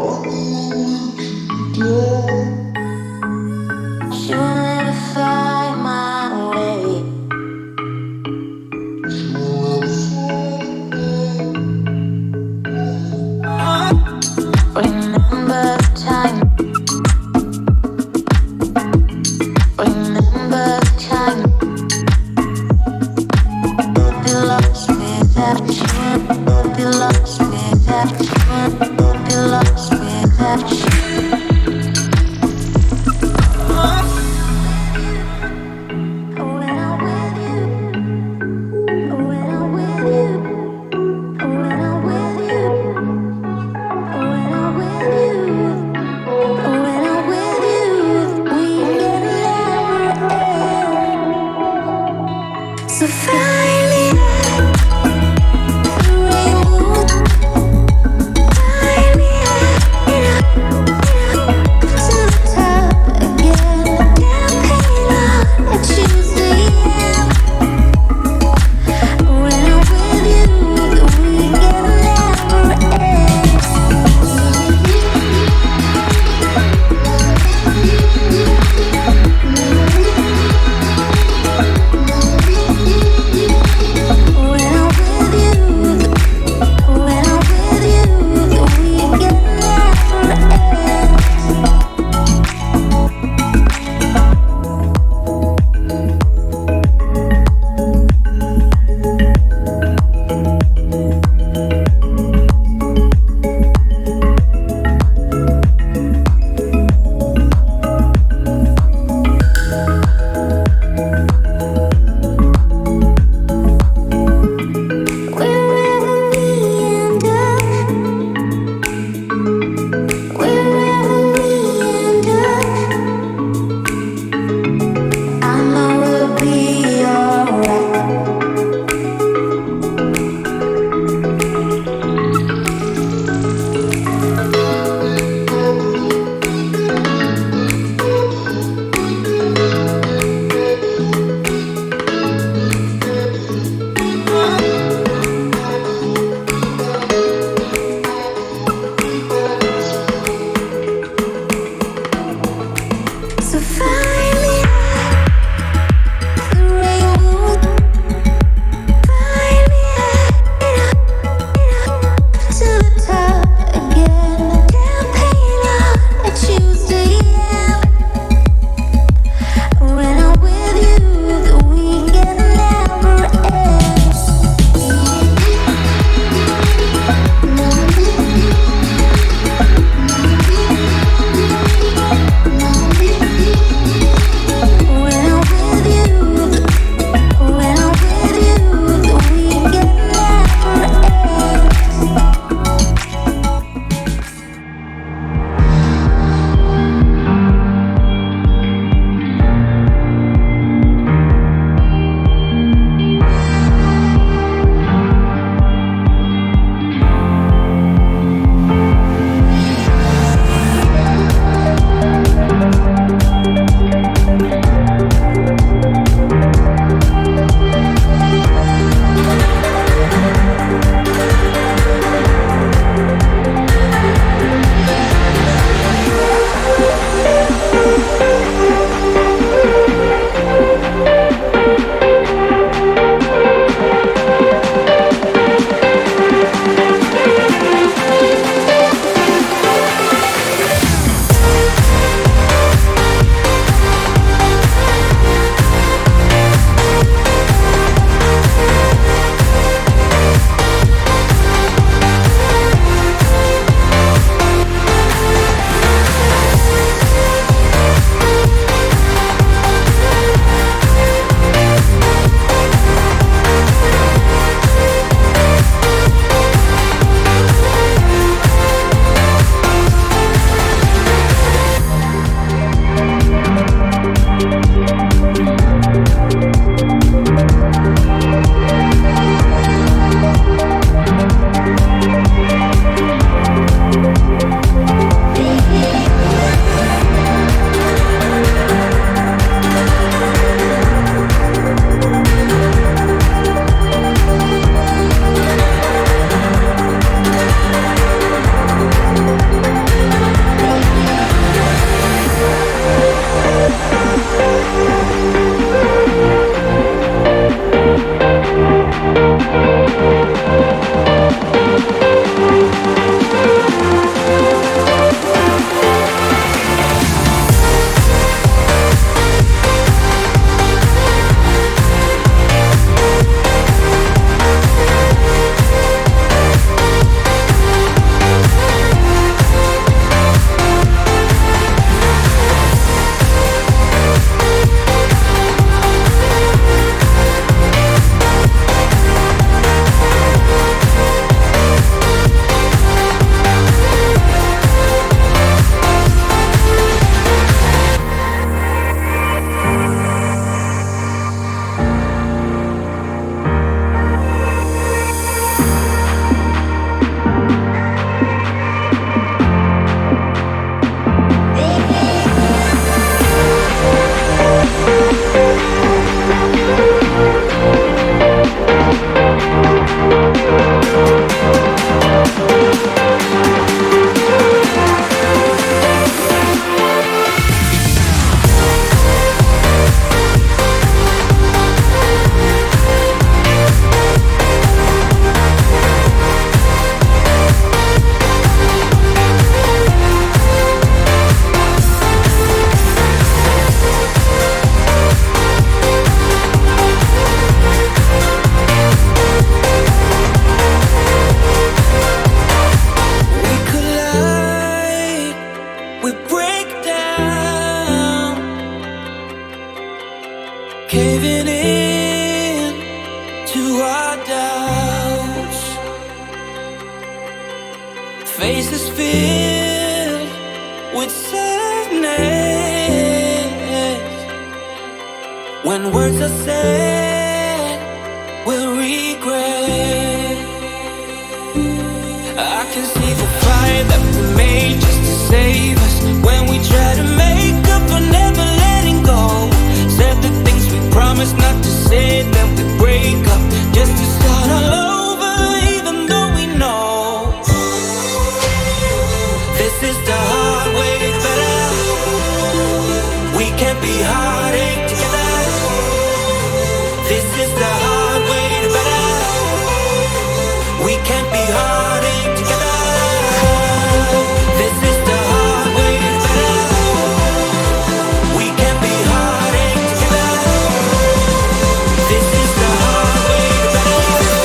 She will never find my way. Remember the time. Remember the time. Be lost without you. Be lost without you. Be lost without spaces filled with sadness. When words are said, we'll regret. I can see the fire that we made just to save us. When we try to make up for never letting go. Said the things we promised not to say, then we break up just to start all over, even though we know this is the hard way to better. We can't be heartache together. This is the hard way to better. We can't be heartache together. This is the hard way to better. We can't be heartache together. This is the hard way to better.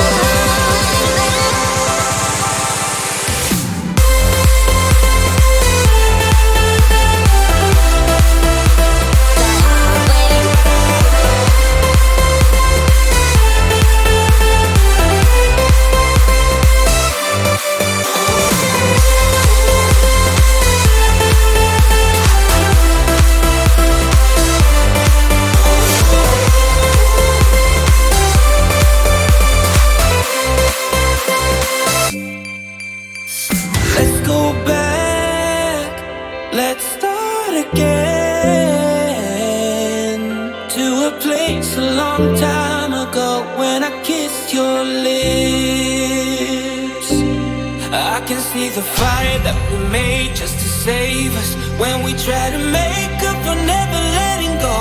Let's go back, let's start again, to a place a long time ago when I kissed your lips. I can see the fire that we made just to save us. When we try to make up for never letting go.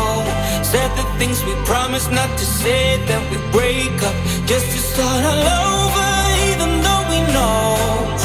Said the things we promised not to say, then we break up just to start all over, even though we know